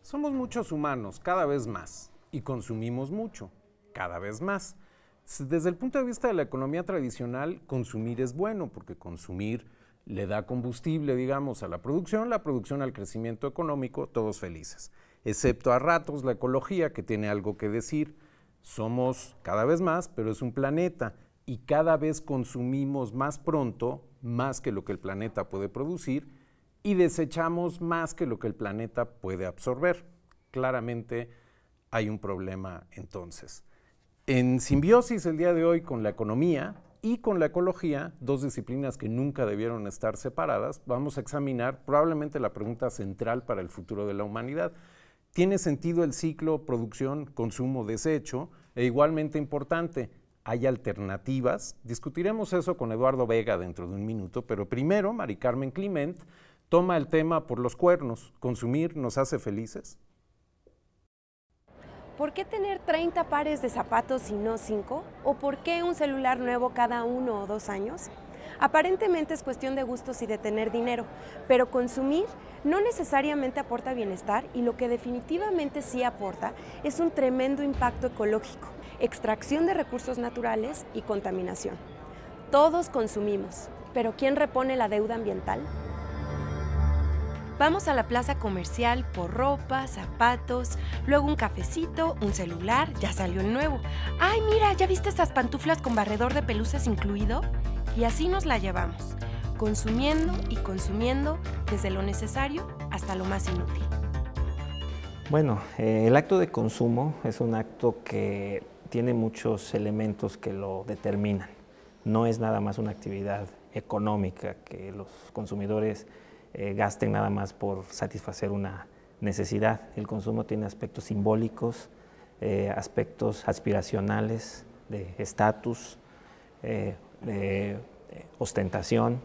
Somos muchos humanos, cada vez más, y consumimos mucho, cada vez más. Desde el punto de vista de la economía tradicional, consumir es bueno, porque consumir le da combustible, digamos, a la producción al crecimiento económico, todos felices. Excepto a ratos la ecología, que tiene algo que decir. Somos cada vez más, pero es un planeta, y cada vez consumimos más pronto, más que lo que el planeta puede producir, y desechamos más que lo que el planeta puede absorber. Claramente hay un problema entonces. En simbiosis el día de hoy con la economía y con la ecología, dos disciplinas que nunca debieron estar separadas, vamos a examinar probablemente la pregunta central para el futuro de la humanidad. ¿Tiene sentido el ciclo producción, consumo, desecho? E igualmente importante, ¿hay alternativas? Discutiremos eso con Eduardo Vega dentro de un minuto, pero primero, Mari Carmen Clement toma el tema por los cuernos. ¿Consumir nos hace felices? ¿Por qué tener 30 pares de zapatos y no 5? ¿O por qué un celular nuevo cada 1 o 2 años? Aparentemente es cuestión de gustos y de tener dinero, pero consumir no necesariamente aporta bienestar, y lo que definitivamente sí aporta es un tremendo impacto ecológico, extracción de recursos naturales y contaminación. Todos consumimos, pero ¿quién repone la deuda ambiental? Vamos a la plaza comercial por ropa, zapatos, luego un cafecito, un celular, ya salió el nuevo. ¡Ay, mira! ¿Ya viste estas pantuflas con barredor de pelusas incluido? Y así nos la llevamos, consumiendo y consumiendo desde lo necesario hasta lo más inútil. Bueno, el acto de consumo es un acto que tiene muchos elementos que lo determinan. No es nada más una actividad económica que los consumidores gasten nada más por satisfacer una necesidad. El consumo tiene aspectos simbólicos, aspectos aspiracionales, de estatus, de ostentación,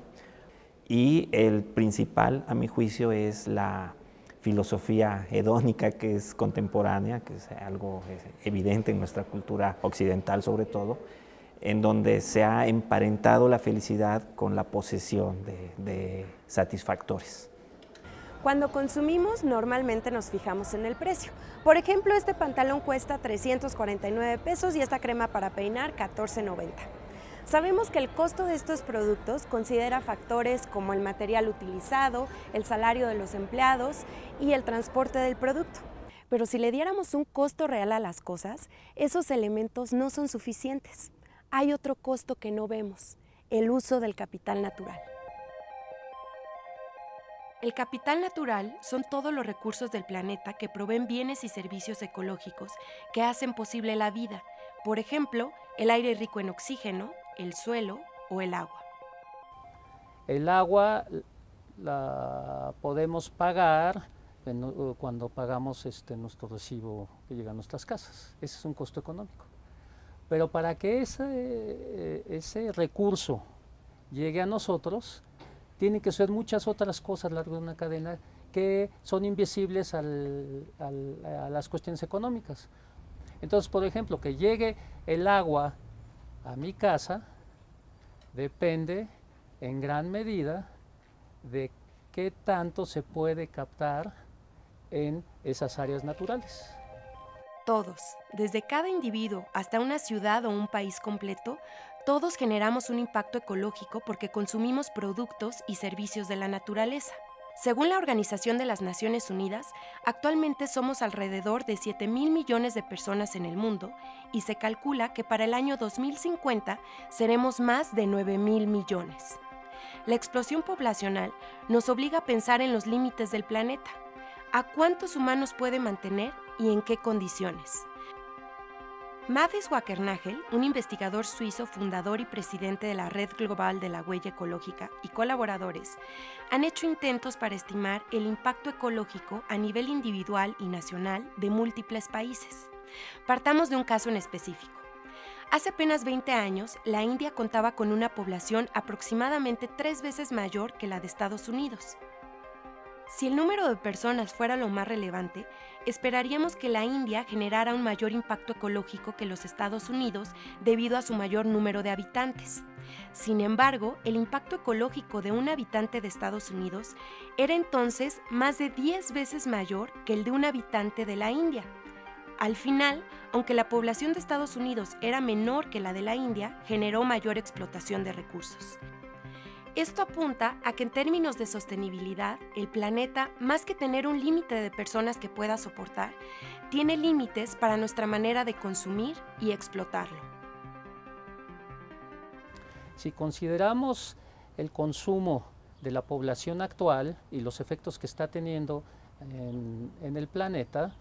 y el principal, a mi juicio, es la filosofía hedónica, que es contemporánea, que es algo evidente en nuestra cultura occidental sobre todo, en donde se ha emparentado la felicidad con la posesión de satisfactores. Cuando consumimos, normalmente nos fijamos en el precio. Por ejemplo, este pantalón cuesta 349 pesos y esta crema para peinar 14.90. Sabemos que el costo de estos productos considera factores como el material utilizado, el salario de los empleados y el transporte del producto. Pero si le diéramos un costo real a las cosas, esos elementos no son suficientes. Hay otro costo que no vemos: el uso del capital natural. El capital natural son todos los recursos del planeta que proveen bienes y servicios ecológicos que hacen posible la vida. Por ejemplo, el aire rico en oxígeno, el suelo o el agua. El agua la podemos pagar cuando pagamos nuestro recibo que llega a nuestras casas. Ese es un costo económico. Pero para que ese recurso llegue a nosotros, tienen que ser muchas otras cosas a lo largo de una cadena que son invisibles a las cuestiones económicas. Entonces, por ejemplo, que llegue el agua a mi casa depende en gran medida de qué tanto se puede captar en esas áreas naturales. Todos, desde cada individuo hasta una ciudad o un país completo, todos generamos un impacto ecológico porque consumimos productos y servicios de la naturaleza. Según la Organización de las Naciones Unidas, actualmente somos alrededor de 7.000 millones de personas en el mundo y se calcula que para el año 2050 seremos más de 9.000 millones. La explosión poblacional nos obliga a pensar en los límites del planeta. ¿A cuántos humanos puede mantener y en qué condiciones? Mathis Wackernagel, un investigador suizo, fundador y presidente de la Red Global de la Huella Ecológica, y colaboradores, han hecho intentos para estimar el impacto ecológico a nivel individual y nacional de múltiples países. Partamos de un caso en específico. Hace apenas 20 años, la India contaba con una población aproximadamente 3 veces mayor que la de Estados Unidos. Si el número de personas fuera lo más relevante, esperaríamos que la India generara un mayor impacto ecológico que los Estados Unidos debido a su mayor número de habitantes. Sin embargo, el impacto ecológico de un habitante de Estados Unidos era entonces más de 10 veces mayor que el de un habitante de la India. Al final, aunque la población de Estados Unidos era menor que la de la India, generó mayor explotación de recursos. Esto apunta a que en términos de sostenibilidad, el planeta, más que tener un límite de personas que pueda soportar, tiene límites para nuestra manera de consumir y explotarlo. Si consideramos el consumo de la población actual y los efectos que está teniendo en el planeta,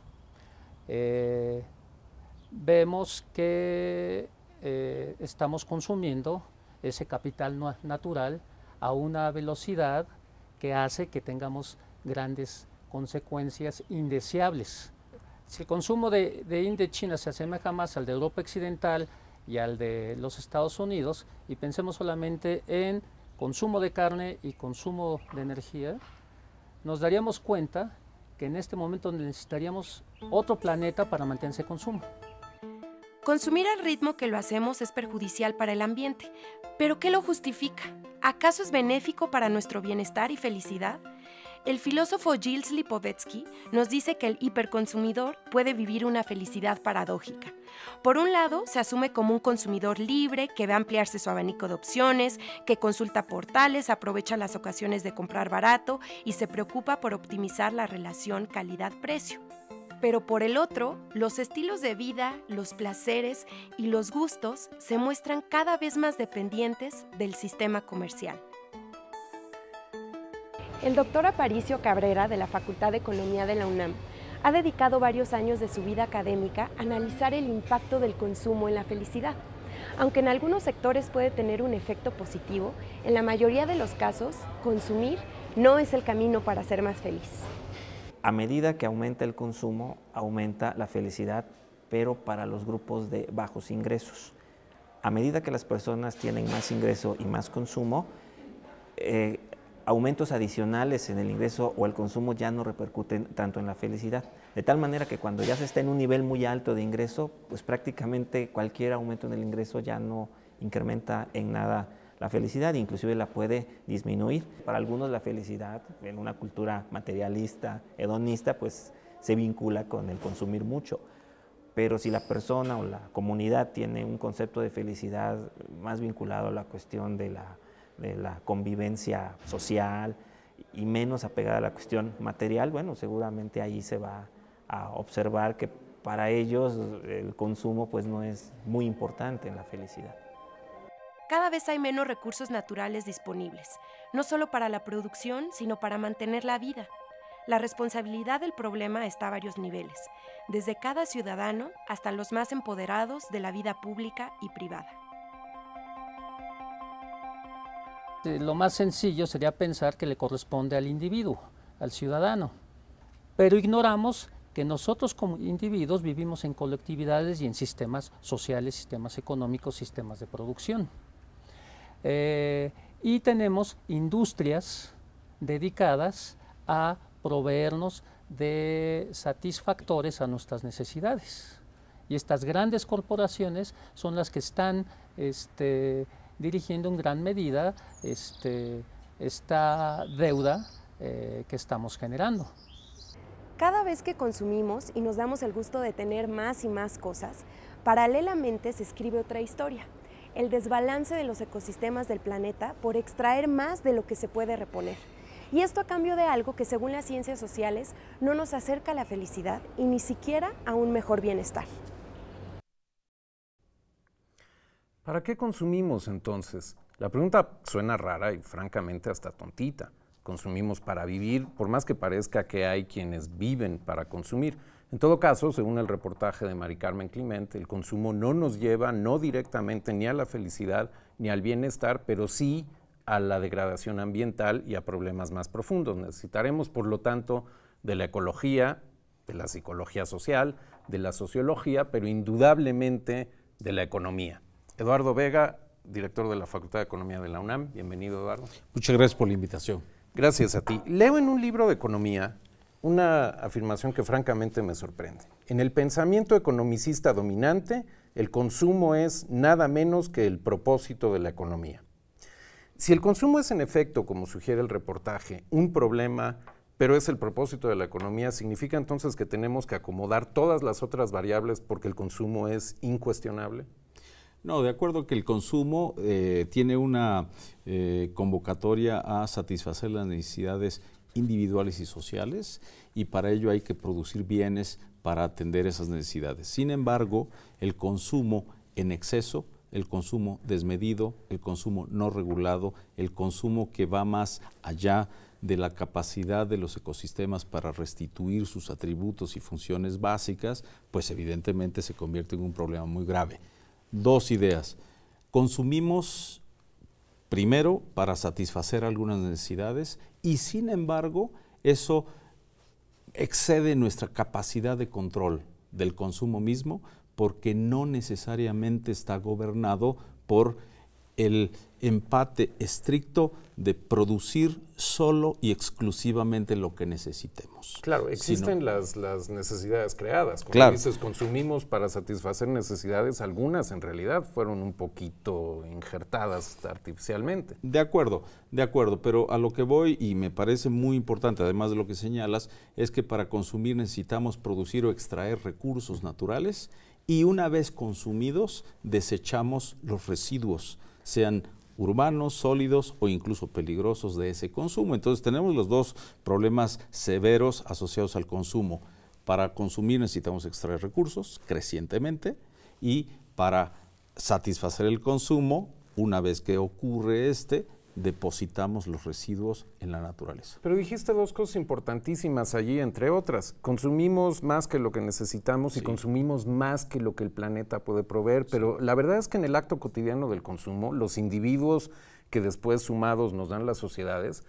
vemos que estamos consumiendo ese capital natural a una velocidad que hace que tengamos grandes consecuencias indeseables. Si el consumo de India-China se asemeja más al de Europa Occidental y al de los Estados Unidos, y pensemos solamente en consumo de carne y consumo de energía, nos daríamos cuenta que en este momento necesitaríamos otro planeta para mantener ese consumo. Consumir al ritmo que lo hacemos es perjudicial para el ambiente, pero ¿qué lo justifica? ¿Acaso es benéfico para nuestro bienestar y felicidad? El filósofo Gilles Lipovetsky nos dice que el hiperconsumidor puede vivir una felicidad paradójica. Por un lado, se asume como un consumidor libre que ve ampliarse su abanico de opciones, que consulta portales, aprovecha las ocasiones de comprar barato y se preocupa por optimizar la relación calidad-precio. Pero por el otro, los estilos de vida, los placeres y los gustos se muestran cada vez más dependientes del sistema comercial. El doctor Aparicio Cabrera, de la Facultad de Economía de la UNAM, ha dedicado varios años de su vida académica a analizar el impacto del consumo en la felicidad. Aunque en algunos sectores puede tener un efecto positivo, en la mayoría de los casos, consumir no es el camino para ser más feliz. A medida que aumenta el consumo, aumenta la felicidad, pero para los grupos de bajos ingresos. A medida que las personas tienen más ingreso y más consumo, aumentos adicionales en el ingreso o el consumo ya no repercuten tanto en la felicidad. De tal manera que cuando ya se está en un nivel muy alto de ingreso, pues prácticamente cualquier aumento en el ingreso ya no incrementa en nada la felicidad, inclusive la puede disminuir. Para algunos la felicidad, en una cultura materialista, hedonista, pues se vincula con el consumir mucho. Pero si la persona o la comunidad tiene un concepto de felicidad más vinculado a la cuestión de la convivencia social y menos apegada a la cuestión material, bueno, seguramente ahí se va a observar que para ellos el consumo pues no es muy importante en la felicidad. Cada vez hay menos recursos naturales disponibles, no solo para la producción, sino para mantener la vida. La responsabilidad del problema está a varios niveles, desde cada ciudadano hasta los más empoderados de la vida pública y privada. Lo más sencillo sería pensar que le corresponde al individuo, al ciudadano, pero ignoramos que nosotros como individuos vivimos en colectividades y en sistemas sociales, sistemas económicos, sistemas de producción. Y tenemos industrias dedicadas a proveernos de satisfactores a nuestras necesidades. Y estas grandes corporaciones son las que están dirigiendo en gran medida esta deuda que estamos generando. Cada vez que consumimos y nos damos el gusto de tener más y más cosas, paralelamente se escribe otra historia, el desbalance de los ecosistemas del planeta por extraer más de lo que se puede reponer. Y esto a cambio de algo que según las ciencias sociales no nos acerca a la felicidad y ni siquiera a un mejor bienestar. ¿Para qué consumimos entonces? La pregunta suena rara y francamente hasta tontita. Consumimos para vivir, por más que parezca que hay quienes viven para consumir. En todo caso, según el reportaje de Mari Carmen Clement, el consumo no nos lleva no directamente ni a la felicidad ni al bienestar, pero sí a la degradación ambiental y a problemas más profundos. Necesitaremos, por lo tanto, de la ecología, de la psicología social, de la sociología, pero indudablemente de la economía. Eduardo Vega, director de la Facultad de Economía de la UNAM. Bienvenido, Eduardo. Muchas gracias por la invitación. Gracias a ti. Leo en un libro de economía una afirmación que francamente me sorprende. En el pensamiento economicista dominante, el consumo es nada menos que el propósito de la economía. Si el consumo es en efecto, como sugiere el reportaje, un problema, pero es el propósito de la economía, ¿significa entonces que tenemos que acomodar todas las otras variables porque el consumo es incuestionable? No, de acuerdo que el consumo tiene una convocatoria a satisfacer las necesidades individuales y sociales, y para ello hay que producir bienes para atender esas necesidades. Sin embargo, el consumo en exceso, el consumo desmedido, el consumo no regulado, el consumo que va más allá de la capacidad de los ecosistemas para restituir sus atributos y funciones básicas, pues evidentemente se convierte en un problema muy grave. Dos ideas. Consumimos primero para satisfacer algunas necesidades y sin embargo eso excede nuestra capacidad de control del consumo mismo porque no necesariamente está gobernado por el empate estricto de producir solo y exclusivamente lo que necesitemos. Claro, existen las necesidades creadas. Como claro. dices, consumimos para satisfacer necesidades, algunas en realidad fueron un poquito injertadas artificialmente. De acuerdo, pero a lo que voy, y me parece muy importante, además de lo que señalas, es que para consumir necesitamos producir o extraer recursos naturales y una vez consumidos desechamos los residuos, sean urbanos, sólidos o incluso peligrosos de ese consumo. Entonces tenemos los dos problemas severos asociados al consumo. Para consumir necesitamos extraer recursos crecientemente y para satisfacer el consumo, una vez que ocurre depositamos los residuos en la naturaleza. Pero dijiste dos cosas importantísimas allí, entre otras. Consumimos más que lo que necesitamos y consumimos más que lo que el planeta puede proveer, pero la verdad es que en el acto cotidiano del consumo, los individuos que después sumados nos dan las sociedades,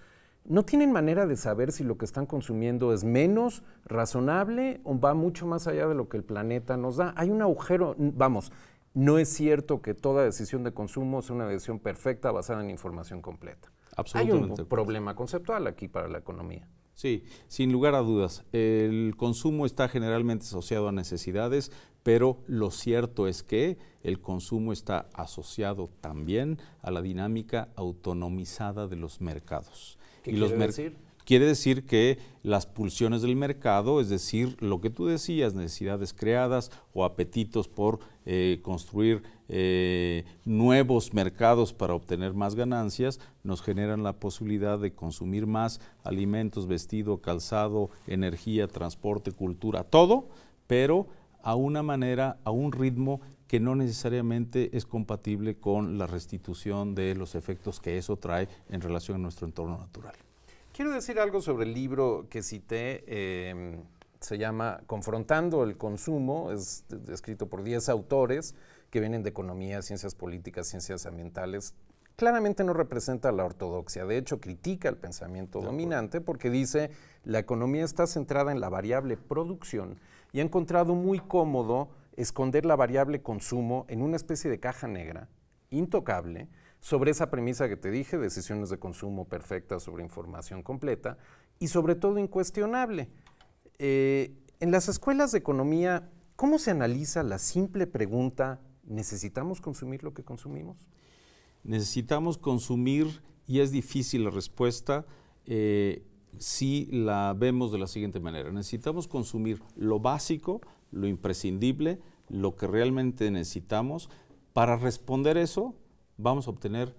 no tienen manera de saber si lo que están consumiendo es menos razonable o va mucho más allá de lo que el planeta nos da. Hay un agujero, vamos. No es cierto que toda decisión de consumo sea una decisión perfecta basada en información completa. Absolutamente. Hay un problema conceptual aquí para la economía. Sí, sin lugar a dudas. El consumo está generalmente asociado a necesidades, pero lo cierto es que el consumo está asociado también a la dinámica autonomizada de los mercados. ¿Qué quiere decir? Quiere decir que las pulsiones del mercado, es decir, lo que tú decías, necesidades creadas o apetitos por construir nuevos mercados para obtener más ganancias, nos generan la posibilidad de consumir más alimentos, vestido, calzado, energía, transporte, cultura, todo, pero a una manera, a un ritmo que no necesariamente es compatible con la restitución de los efectos que eso trae en relación a nuestro entorno natural. Quiero decir algo sobre el libro que cité, se llama Confrontando el consumo, es escrito por 10 autores que vienen de economía, ciencias políticas, ciencias ambientales. Claramente no representa la ortodoxia, de hecho critica el pensamiento dominante porque dice la economía está centrada en la variable producción y ha encontrado muy cómodo esconder la variable consumo en una especie de caja negra, intocable, sobre esa premisa que te dije, decisiones de consumo perfectas sobre información completa y sobre todo incuestionable. En las escuelas de economía, ¿cómo se analiza la simple pregunta, ¿necesitamos consumir lo que consumimos? Necesitamos consumir y es difícil la respuesta si la vemos de la siguiente manera. Necesitamos consumir lo básico, lo imprescindible, lo que realmente necesitamos. Para responder eso, vamos a obtener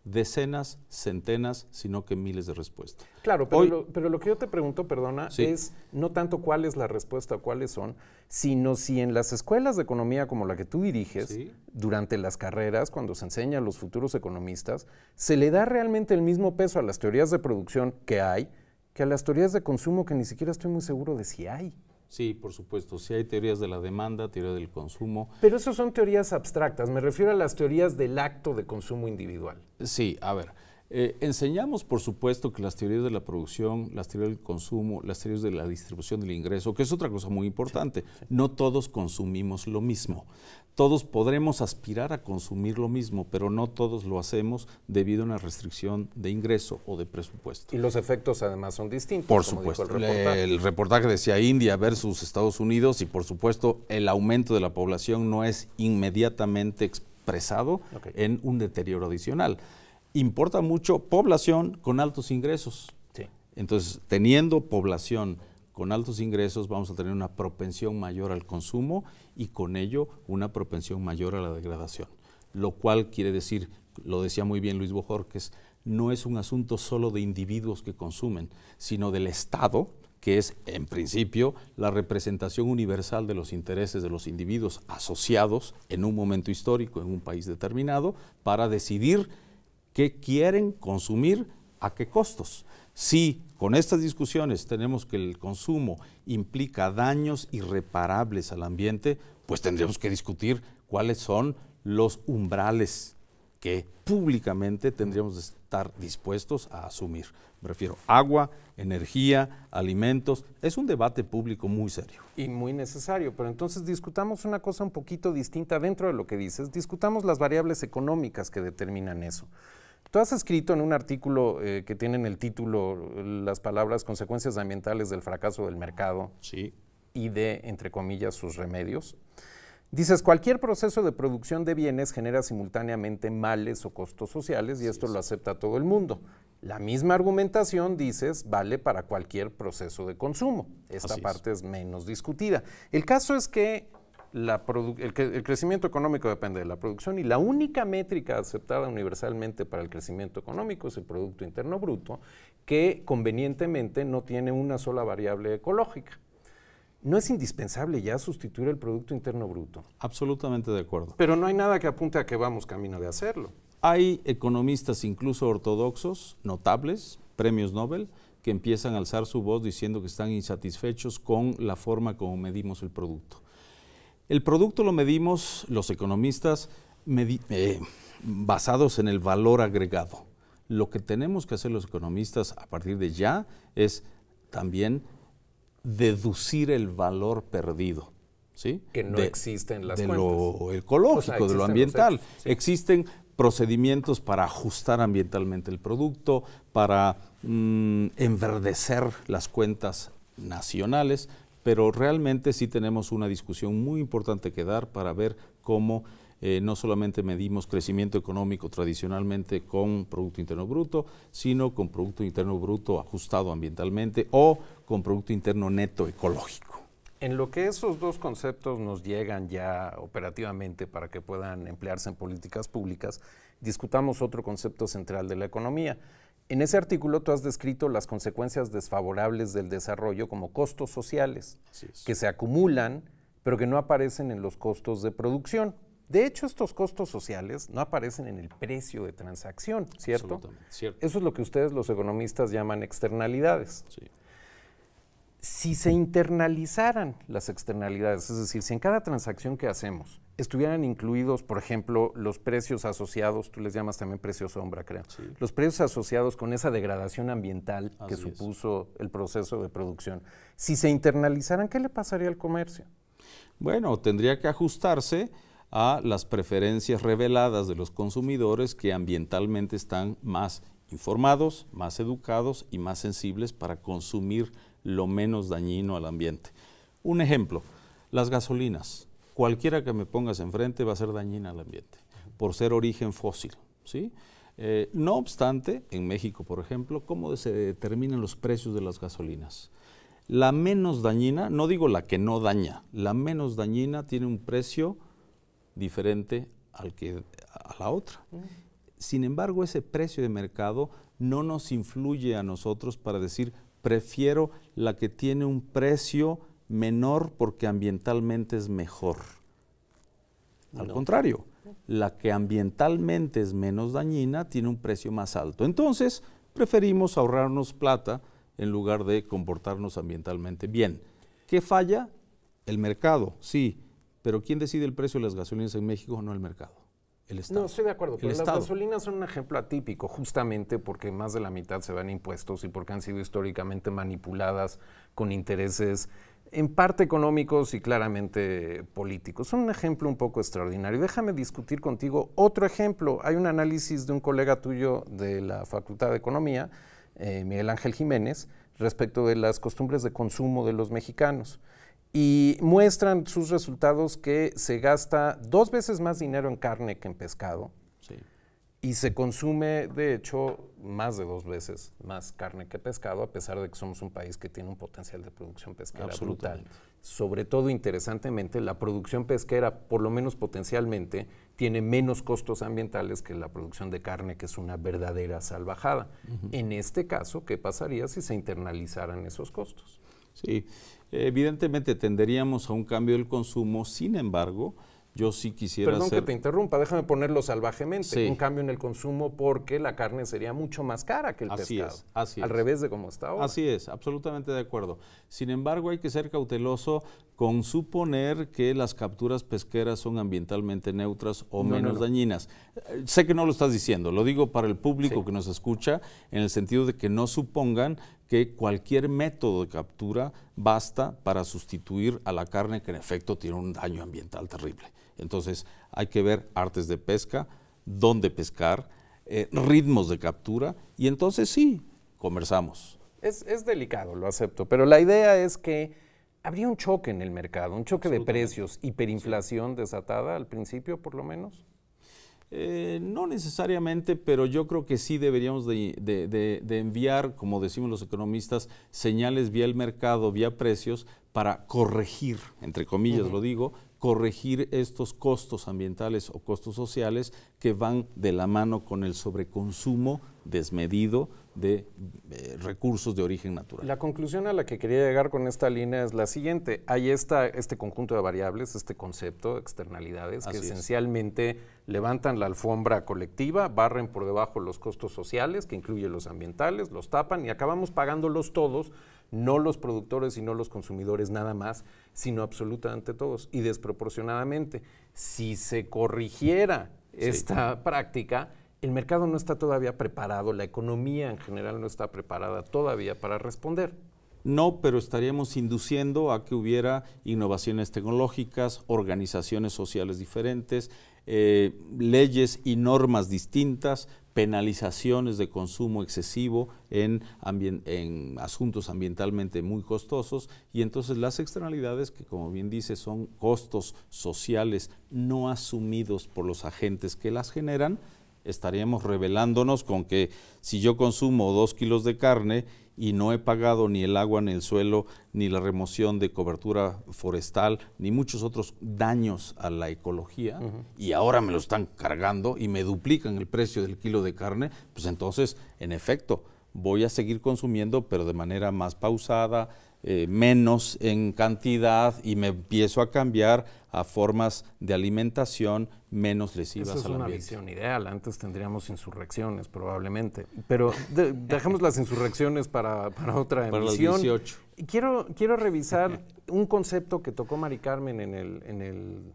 decenas, centenas, sino que miles de respuestas. Claro, pero lo que yo te pregunto, perdona, sí, es no tanto cuál es la respuesta o cuáles son, sino si en las escuelas de economía como la que tú diriges, sí, durante las carreras, cuando se enseña a los futuros economistas, se le da realmente el mismo peso a las teorías de producción que hay, que a las teorías de consumo que ni siquiera estoy muy seguro de si hay. Sí, por supuesto. Sí hay teorías de la demanda, teoría del consumo. Pero eso son teorías abstractas. Me refiero a las teorías del acto de consumo individual. Sí, a ver. Enseñamos, por supuesto, que las teorías de la producción, las teorías del consumo, las teorías de la distribución del ingreso, que es otra cosa muy importante. No todos consumimos lo mismo. Todos podremos aspirar a consumir lo mismo, pero no todos lo hacemos debido a una restricción de ingreso o de presupuesto. Y los efectos además son distintos. Por como supuesto. dijo el reportaje. El reportaje decía India versus Estados Unidos y por supuesto el aumento de la población no es inmediatamente expresado en un deterioro adicional. Importa mucho población con altos ingresos. Sí. Entonces, teniendo población con altos ingresos, vamos a tener una propensión mayor al consumo y con ello una propensión mayor a la degradación. Lo cual quiere decir, lo decía muy bien Luis Bojorquez, no es un asunto solo de individuos que consumen, sino del Estado, que es en principio la representación universal de los intereses de los individuos asociados en un momento histórico, en un país determinado, para decidir qué quieren consumir, a qué costos. Si con estas discusiones tenemos que el consumo implica daños irreparables al ambiente, pues tendríamos que discutir cuáles son los umbrales que públicamente tendríamos de estar dispuestos a asumir. Me refiero a agua, energía, alimentos. Es un debate público muy serio. Y muy necesario, pero entonces discutamos una cosa un poquito distinta dentro de lo que dices. Discutamos las variables económicas que determinan eso. Tú has escrito en un artículo que tiene en el título las palabras consecuencias ambientales del fracaso del mercado y de, entre comillas, sus remedios. Dices, cualquier proceso de producción de bienes genera simultáneamente males o costos sociales y esto lo acepta todo el mundo. La misma argumentación, dices, vale para cualquier proceso de consumo. Esta parte es menos discutida. El caso es que el crecimiento económico depende de la producción y la única métrica aceptada universalmente para el crecimiento económico es el Producto Interno Bruto, que convenientemente no tiene una sola variable ecológica. ¿No es indispensable ya sustituir el Producto Interno Bruto? Absolutamente de acuerdo. Pero no hay nada que apunte a que vamos camino de hacerlo. Hay economistas incluso ortodoxos, notables, premios Nobel, que empiezan a alzar su voz diciendo que están insatisfechos con la forma como medimos el producto. El producto lo medimos los economistas basados en el valor agregado. Lo que tenemos que hacer los economistas a partir de ya es también deducir el valor perdido, ¿sí? Que no existe en las cuentas. De lo ecológico, de lo ambiental. Existen procedimientos para ajustar ambientalmente el producto, para enverdecer las cuentas nacionales, pero realmente sí tenemos una discusión muy importante que dar para ver cómo no solamente medimos crecimiento económico tradicionalmente con Producto Interno Bruto, sino con Producto Interno Bruto ajustado ambientalmente o con Producto Interno Neto ecológico. En lo que esos dos conceptos nos llegan ya operativamente para que puedan emplearse en políticas públicas, discutamos otro concepto central de la economía. En ese artículo tú has descrito las consecuencias desfavorables del desarrollo como costos sociales, que se acumulan, pero que no aparecen en los costos de producción. De hecho, estos costos sociales no aparecen en el precio de transacción, ¿cierto? Absolutamente, cierto. Eso es lo que ustedes, los economistas, llaman externalidades. Sí. Si se internalizaran las externalidades, es decir, si en cada transacción que hacemos estuvieran incluidos, por ejemplo, los precios asociados, tú les llamas también precios sombra, creo, los precios asociados con esa degradación ambiental que supuso el proceso de producción, si se internalizaran, ¿qué le pasaría al comercio? Bueno, tendría que ajustarse a las preferencias reveladas de los consumidores que ambientalmente están más informados, más educados y más sensibles para consumir lo menos dañino al ambiente. Un ejemplo, las gasolinas. Cualquiera que me pongas enfrente va a ser dañina al ambiente, por ser origen fósil, ¿sí? No obstante, en México, por ejemplo, ¿cómo se determinan los precios de las gasolinas? La menos dañina, no digo la que no daña, la menos dañina tiene un precio diferente a la otra. Sin embargo, ese precio de mercado no nos influye a nosotros para decir prefiero la que tiene un precio menor porque ambientalmente es mejor. Al contrario, la que ambientalmente es menos dañina tiene un precio más alto. Entonces, preferimos ahorrarnos plata en lugar de comportarnos ambientalmente bien. ¿Qué falla? El mercado, sí, pero ¿quién decide el precio de las gasolinas en México? No el mercado. El Estado. No, estoy de acuerdo, pero El las Estado. gasolinas son un ejemplo atípico, justamente porque más de la mitad se van impuestos y porque han sido históricamente manipuladas con intereses en parte económicos y claramente políticos. Son un ejemplo un poco extraordinario. Déjame discutir contigo otro ejemplo. Hay un análisis de un colega tuyo de la Facultad de Economía, Miguel Ángel Jiménez, respecto de las costumbres de consumo de los mexicanos. Y muestran sus resultados que se gasta 2 veces más dinero en carne que en pescado. Sí. Y se consume, de hecho, más de 2 veces más carne que pescado, a pesar de que somos un país que tiene un potencial de producción pesquera brutal. Sobre todo, interesantemente, la producción pesquera, por lo menos potencialmente, tiene menos costos ambientales que la producción de carne, que es una verdadera salvajada. En este caso, ¿qué pasaría si se internalizaran esos costos? Sí, evidentemente tenderíamos a un cambio del consumo, sin embargo, yo sí quisiera Perdón hacer... que te interrumpa, déjame ponerlo salvajemente. Sí. Un cambio en el consumo porque la carne sería mucho más cara que el pescado. Así al es. revés de como está ahora. Así es, absolutamente de acuerdo. Sin embargo, hay que ser cauteloso con suponer que las capturas pesqueras son ambientalmente neutras o menos dañinas. Sé que no lo estás diciendo, lo digo para el público que nos escucha, en el sentido de que no supongan que cualquier método de captura basta para sustituir a la carne que en efecto tiene un daño ambiental terrible. Entonces hay que ver artes de pesca, dónde pescar, ritmos de captura y entonces sí, conversamos. Es delicado, lo acepto, pero la idea es que habría un choque en el mercado, un choque de precios, hiperinflación desatada al principio por lo menos. No necesariamente, pero yo creo que sí deberíamos de enviar, como decimos los economistas, señales vía el mercado, vía precios, para corregir, entre comillas lo digo, corregir estos costos ambientales o costos sociales que van de la mano con el sobreconsumo desmedido de recursos de origen natural. La conclusión a la que quería llegar con esta línea es la siguiente. Hay este conjunto de variables, este concepto, externalidades, que esencialmente levantan la alfombra colectiva, barren por debajo los costos sociales, que incluyen los ambientales, los tapan y acabamos pagándolos todos, no los productores y no los consumidores nada más, sino absolutamente todos y desproporcionadamente. Si se corrigiera esta práctica, el mercado no está todavía preparado, la economía en general no está preparada todavía para responder. No, pero estaríamos induciendo a que hubiera innovaciones tecnológicas, organizaciones sociales diferentes, leyes y normas distintas, penalizaciones de consumo excesivo en asuntos ambientalmente muy costosos y entonces las externalidades que, como bien dice, son costos sociales no asumidos por los agentes que las generan, estaríamos revelándonos con que si yo consumo 2 kilos de carne y no he pagado ni el agua, ni el suelo, ni la remoción de cobertura forestal, ni muchos otros daños a la ecología, y ahora me lo están cargando y me duplican el precio del kilo de carne, pues entonces, en efecto, voy a seguir consumiendo, pero de manera más pausada, menos en cantidad y me empiezo a cambiar a formas de alimentación menos lesivas al ambiente. Esa es una visión ideal. Antes tendríamos insurrecciones probablemente, pero dejemos las insurrecciones para otra emisión. Para los 18. Quiero revisar un concepto que tocó Mari Carmen en el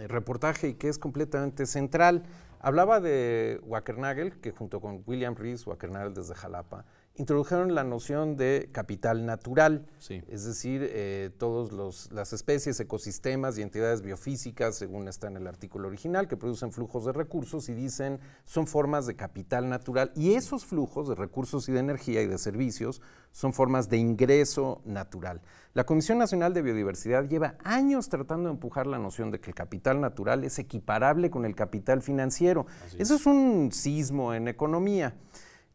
reportaje y que es completamente central. Hablaba de Wackernagel, que junto con William Rees, Wackernagel desde Jalapa, introdujeron la noción de capital natural, es decir, todas las especies, ecosistemas y entidades biofísicas, según está en el artículo original, que producen flujos de recursos y dicen son formas de capital natural y esos flujos de recursos y de energía y de servicios son formas de ingreso natural. La Comisión Nacional de Biodiversidad lleva años tratando de empujar la noción de que el capital natural es equiparable con el capital financiero. Eso es un sismo en economía.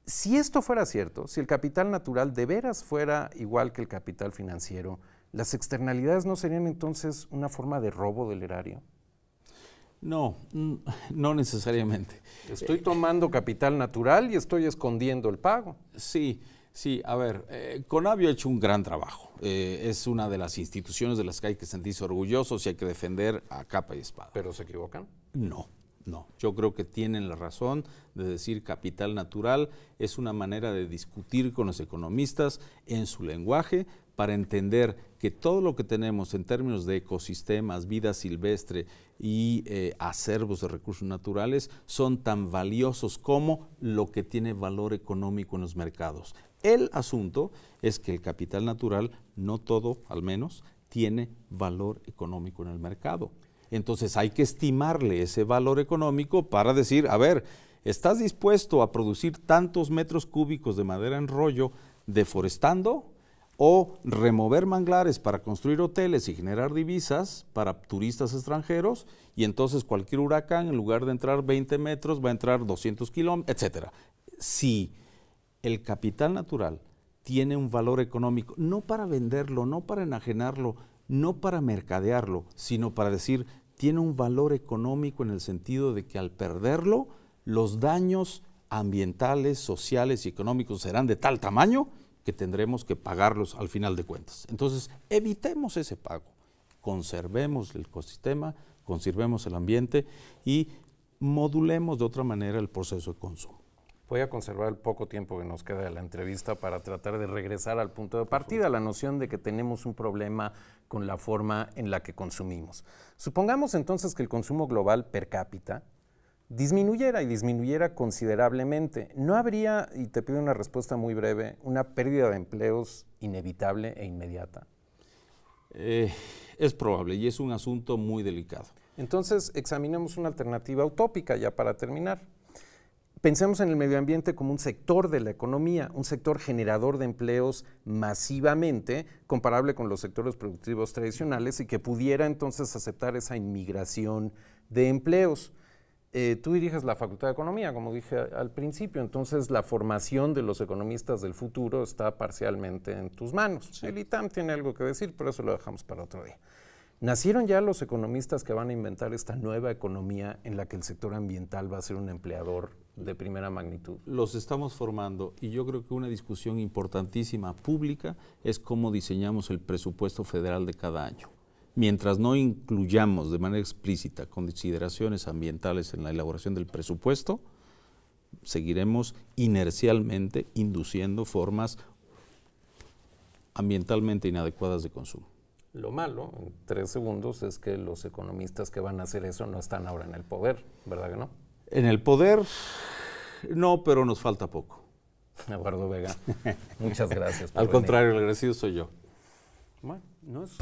Si esto fuera cierto, si el capital natural de veras fuera igual que el capital financiero, ¿las externalidades no serían entonces una forma de robo del erario? No, no necesariamente. Estoy tomando capital natural y estoy escondiendo el pago. Sí, a ver, Conavio ha hecho un gran trabajo. Es una de las instituciones de las que hay que sentirse orgullosos y hay que defender a capa y espada. ¿Pero se equivocan? No. No, yo creo que tienen la razón de decir capital natural. Es una manera de discutir con los economistas en su lenguaje para entender que todo lo que tenemos en términos de ecosistemas, vida silvestre y acervos de recursos naturales son tan valiosos como lo que tiene valor económico en los mercados. El asunto es que el capital natural, no todo al menos, tiene valor económico en el mercado. Entonces hay que estimarle ese valor económico para decir, a ver, ¿estás dispuesto a producir tantos metros cúbicos de madera en rollo deforestando o remover manglares para construir hoteles y generar divisas para turistas extranjeros? Y entonces cualquier huracán, en lugar de entrar 20 metros, va a entrar 200 kilómetros, etcétera. Si el capital natural tiene un valor económico, no para venderlo, no para enajenarlo, no para mercadearlo, sino para decir, tiene un valor económico en el sentido de que al perderlo, los daños ambientales, sociales y económicos serán de tal tamaño que tendremos que pagarlos al final de cuentas. Entonces, evitemos ese pago, conservemos el ecosistema, conservemos el ambiente y modulemos de otra manera el proceso de consumo. Voy a conservar el poco tiempo que nos queda de la entrevista para tratar de regresar al punto de partida, la noción de que tenemos un problema con la forma en la que consumimos. Supongamos entonces que el consumo global per cápita disminuyera considerablemente. ¿No habría, y te pido una respuesta muy breve, una pérdida de empleos inevitable e inmediata? Es probable y es un asunto muy delicado. Entonces, examinemos una alternativa utópica ya para terminar. Pensemos en el medio ambiente como un sector de la economía, un sector generador de empleos masivamente, comparable con los sectores productivos tradicionales y que pudiera entonces aceptar esa inmigración de empleos. Tú diriges la Facultad de Economía, como dije al principio, entonces la formación de los economistas del futuro está parcialmente en tus manos. Sí. El ITAM tiene algo que decir, pero eso lo dejamos para otro día. ¿Nacieron ya los economistas que van a inventar esta nueva economía en la que el sector ambiental va a ser un empleador de primera magnitud? Los estamos formando y yo creo que una discusión importantísima pública es cómo diseñamos el presupuesto federal de cada año. Mientras no incluyamos de manera explícita consideraciones ambientales en la elaboración del presupuesto, seguiremos inercialmente induciendo formas ambientalmente inadecuadas de consumo. Lo malo, en 3 segundos, es que los economistas que van a hacer eso no están ahora en el poder, ¿verdad que no? En el poder, no, pero nos falta poco. Eduardo Vega, muchas gracias. Al contrario, el agradecido soy yo. Bueno, no es...